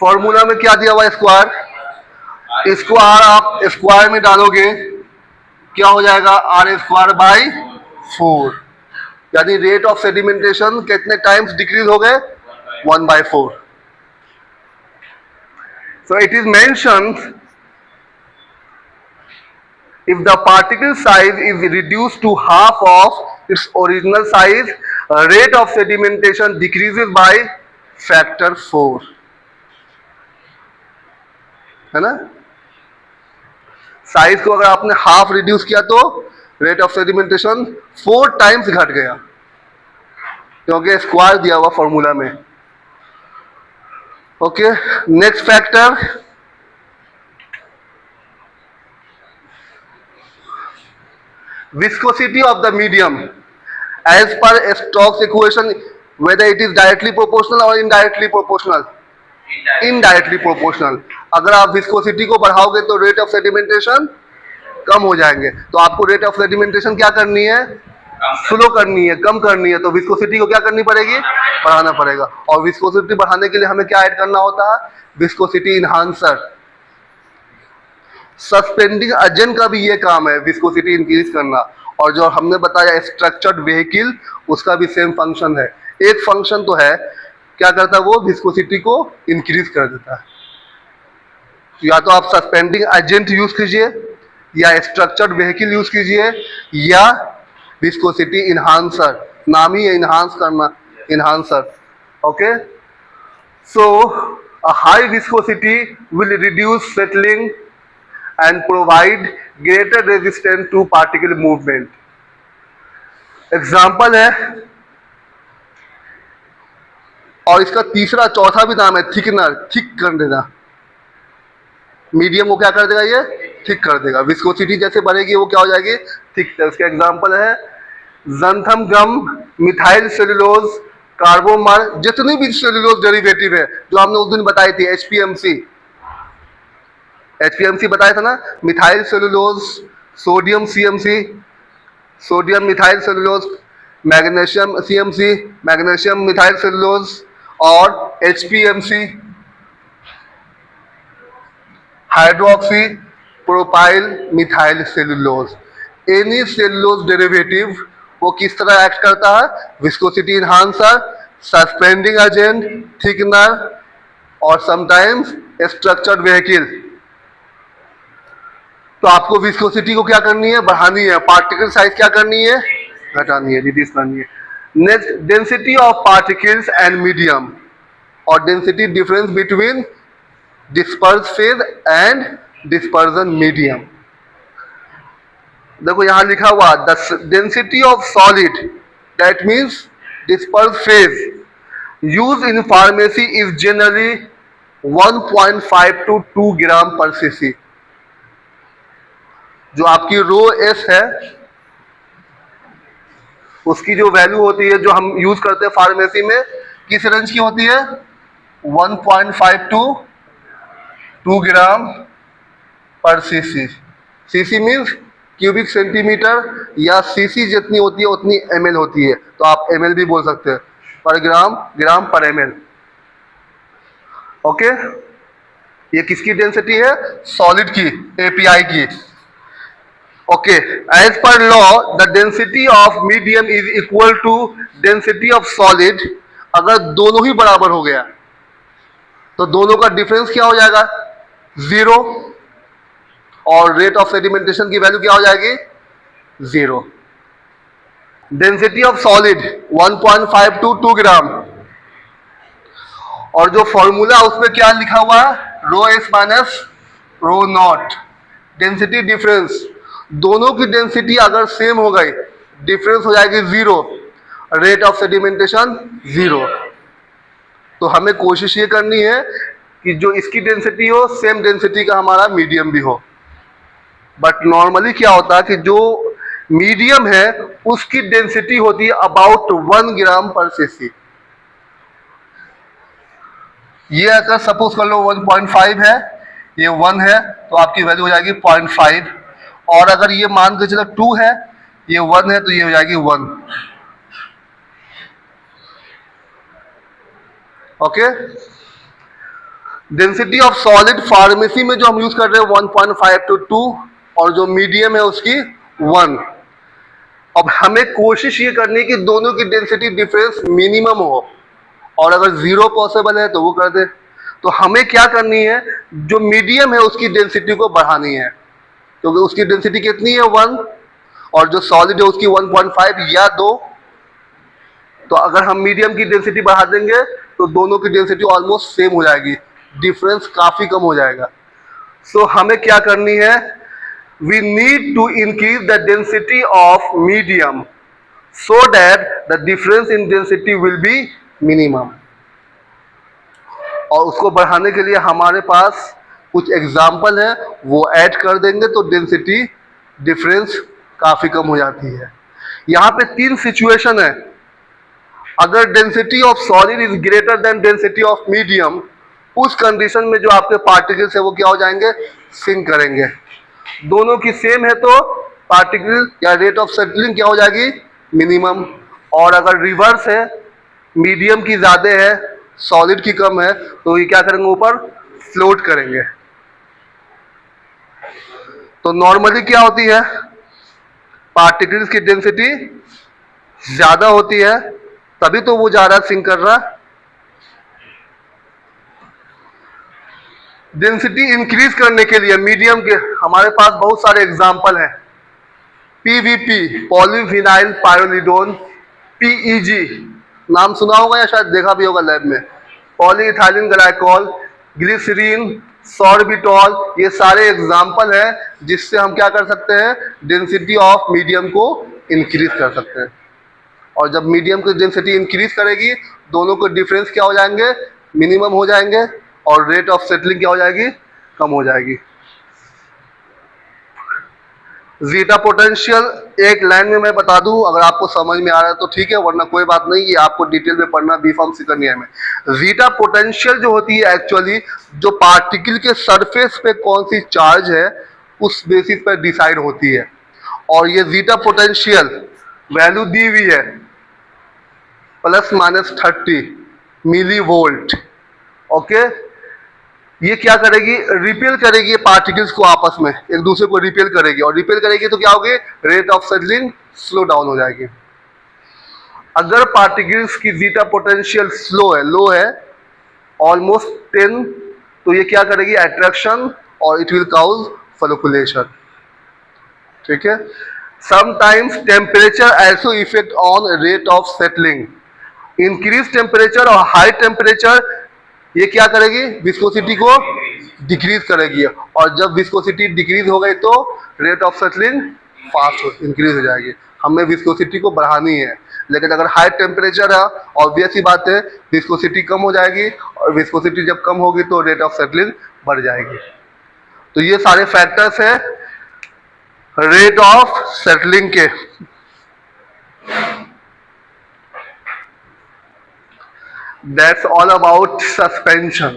फॉर्मूला में क्या दिया हुआ है, स्क्वायर। इसको आप स्क्वायर में डालोगे क्या हो जाएगा, r²/4, यानी रेट ऑफ सेडिमेंटेशन कितने टाइम्स डिक्रीज हो गए, 1/4। So it is mentioned, if the particle size is reduced to half of its original size, rate of sedimentation decreases by factor 4, है ना। साइज को अगर आपने हाफ रिड्यूस किया तो रेट ऑफ सेडिमेंटेशन 4 टाइम्स घट गया, क्योंकि स्क्वायर दिया हुआ फॉर्मूला में। Okay, next factor, viscosity of the medium as per Stokes equation, whether it is directly proportional or indirectly proportional. Indirectly proportional. अगर आप विस्कोसिटी को बढ़ाओगे तो रेट ऑफ सेडिमेंटेशन कम हो जाएंगे। तो आपको रेट ऑफ सेडिमेंटेशन क्या करनी है, स्लो करनी है, कम करनी है। तो विस्कोसिटी को क्या करनी पड़ेगी, बढ़ाना पड़ेगा। और विस्कोसिटी बढ़ाने के लिए हमें क्या ऐड करना होता है, विस्कोसिटी इनहांसर। सस्पेंडिंग एजेंट का भी ये काम है, विस्कोसिटी इंक्रीज करना। और जो हमने बताया स्ट्रक्चर्ड व्हीकल, उसका भी सेम फंक्शन है। एक फंक्शन तो है, क्या करता है वो, विस्कोसिटी को इंक्रीज कर देता है। या तो आप सस्पेंडिंग एजेंट यूज कीजिए, या स्ट्रक्चर्ड व्हीकल यूज कीजिए, या विस्कोसिटी इनहांसर, नाम ही है इनहांस करना, enhancer. Okay, so a high viscosity will reduce settling and provide greater resistance to particle movement. Example है, और इसका तीसरा चौथा भी नाम है थिकनर, थिक कर देना। मीडियम को क्या कर देगा, ये थिक कर देगा। विस्कोसिटी जैसे बढ़ेगी वो क्या हो जाएगी, थिक। इसका एग्जाम्पल है ज़ंथम गम, मिथाइल सेलुलोज, कार्बोमर, जितनी भी सेलुलोज डेरिवेटिव है जो हमने उस दिन बताई थी, एचपीएमसी, एचपीएमसी बताया था ना, methyl cellulose, sodium CMC, sodium methyl cellulose, magnesium CMC, magnesium methyl cellulose, और HPMC, hydroxy propyl methyl cellulose. Any cellulose derivative वो किस तरह एक्ट करता है, viscosity enhancer, suspending agent, thickener, और समटाइम्स स्ट्रक्चर्ड व्हीकल। तो आपको विस्कोसिटी को क्या करनी है, बढ़ानी है। पार्टिकल साइज क्या करनी है, घटानी है, रिड्यूस करनी है। Next, density of particles and medium, और density difference between disperse phase and dispersion medium. देखो यहां लिखा हुआ the density of solid, that means disperse phase, use in pharmacy is generally 1.5 to 2 gram per CC. जो आपकी रो एस है उसकी जो वैल्यू होती है, जो हम यूज करते हैं फार्मेसी में, किस रेंज की होती है, 1.5 to 2 gram per CC. CC means cubic centimetre, या सीसी जितनी होती है उतनी एमएल होती है, तो आप एमएल भी बोल सकते हैं, पर ग्राम, ग्राम पर एमएल। ओके, ये किसकी डेंसिटी है, सॉलिड की, एपीआई की। Okay, as per law the density of medium is equal to density of solid. अगर दोनों ही बराबर हो गया तो दोनों का डिफरेंस क्या हो जाएगा, 0, और रेट ऑफ सेडिमेंटेशन की वैल्यू क्या हो जाएगी, 0। Density of solid 1.5 to 2 gram, और जो फॉर्मूला उसमें क्या लिखा हुआ है, rho S minus rho naught. Density difference, दोनों की डेंसिटी अगर सेम हो गई, डिफरेंस हो जाएगी 0, रेट ऑफ सेडिमेंटेशन 0। तो हमें कोशिश ये करनी है कि जो इसकी डेंसिटी हो, सेम डेंसिटी का हमारा मीडियम भी हो। बट नॉर्मली क्या होता है कि जो मीडियम है उसकी डेंसिटी होती है अबाउट 1 ग्राम पर सीसी। ये अगर सपोज कर लो 1.5 है, ये 1 है, तो आपकी वैल्यू हो जाएगी 0.5। और अगर ये मान के चलो 2 है, ये 1 है, तो ये हो जाएगी 1। Okay, density of solid pharmacy में जो हम यूज कर रहे हैं 1.5 to 2, और जो मीडियम है उसकी 1। अब हमें कोशिश ये करनी है कि दोनों की डेंसिटी डिफरेंस मिनिमम हो, और अगर 0 पॉसिबल है तो वो कर दे। तो हमें क्या करनी है, जो मीडियम है उसकी डेंसिटी को बढ़ानी है, क्योंकि तो उसकी डेंसिटी कितनी है, 1, और जो सॉलिड है उसकी 1.5 या 2। तो अगर हम मीडियम की डेंसिटी बढ़ा देंगे तो दोनों की डेंसिटी ऑलमोस्ट सेम हो जाएगी, डिफरेंस काफी कम हो जाएगा। सो हमें क्या करनी है, we need to increase the density of medium so that the difference in density will be minimum. और उसको बढ़ाने के लिए हमारे पास कुछ एग्जाम्पल है, वो ऐड कर देंगे तो डेंसिटी डिफरेंस काफ़ी कम हो जाती है। यहाँ पे 3 सिचुएशन है। अगर density of solid is greater than density of medium, उस कंडीशन में जो आपके पार्टिकल्स है वो क्या हो जाएंगे, सिंक करेंगे। दोनों की सेम है तो पार्टिकल या रेट ऑफ सेटलिंग क्या हो जाएगी, मिनिमम। और अगर रिवर्स है, मीडियम की ज़्यादा है, सॉलिड की कम है, तो ये क्या करेंगे, ऊपर फ्लोट करेंगे। तो नॉर्मली क्या होती है, पार्टिकल्स की डेंसिटी ज़्यादा होती है, तभी तो वो जा रहा सिंक कर रहा। डेंसिटी इंक्रीज करने के लिए मीडियम के हमारे पास बहुत सारे एग्जाम्पल हैं। पीवीपी, पॉलीविनाइल पायरोलिडोन, पीईजी, नाम सुना होगा या शायद देखा भी होगा लैब में, पॉलीइथाइलिन ग्लाइकॉल, ग्लिसरीन, सॉर्बिटॉल, ये सारे एग्जाम्पल हैं जिससे हम क्या कर सकते हैं, डेंसिटी ऑफ मीडियम को इंक्रीज कर सकते हैं। और जब मीडियम की डेंसिटी इंक्रीज करेगी, दोनों को डिफरेंस क्या हो जाएंगे, मिनिमम हो जाएंगे, और रेट ऑफ सेटलिंग क्या हो जाएगी, कम हो जाएगी। जीटा पोटेंशियल एक लाइन में मैं बता दूं, अगर आपको समझ में आ रहा है तो ठीक है, वरना कोई बात नहीं, ये आपको डिटेल में पढ़ना बी फार्मेसी करनी है में। जीटा पोटेंशियल जो होती है एक्चुअली जो पार्टिकल के सरफेस पे कौन सी चार्ज है उस बेसिस पर डिसाइड होती है। और ये जीटा पोटेंशियल वैल्यू दी हुई है ±30 मिली वोल्ट। ओके, ये क्या करेगी, रिपेल करेगी पार्टिकल्स को, आपस में एक दूसरे को रिपेल करेगी, और रिपेल करेगी तो क्या होगी, rate of settling slow down हो जाएगी। अगर पार्टिकल्स की जीटा पोटेंशियल स्लो है, लो है, ऑलमोस्ट 10, तो ये क्या करेगी, अट्रैक्शन, और इट विल काउज फ्लोकुलेशन। ठीक है। Sometimes temperature also effect on rate of settling. Increase temperature और हाई टेम्परेचर ये क्या करेगी, विस्कोसिटी को डिक्रीज करेगी, और जब विस्कोसिटी डिक्रीज हो गई तो rate of settling fast increase हो जाएगी। हमें विस्कोसिटी को बढ़ानी है, लेकिन अगर हाई टेम्परेचर है, ऑब्वियस ही बात है, विस्कोसिटी कम हो जाएगी, और विस्कोसिटी जब कम होगी तो रेट ऑफ सेटलिंग बढ़ जाएगी। तो ये सारे फैक्टर्स हैं रेट ऑफ सेटलिंग के। That's all about suspension.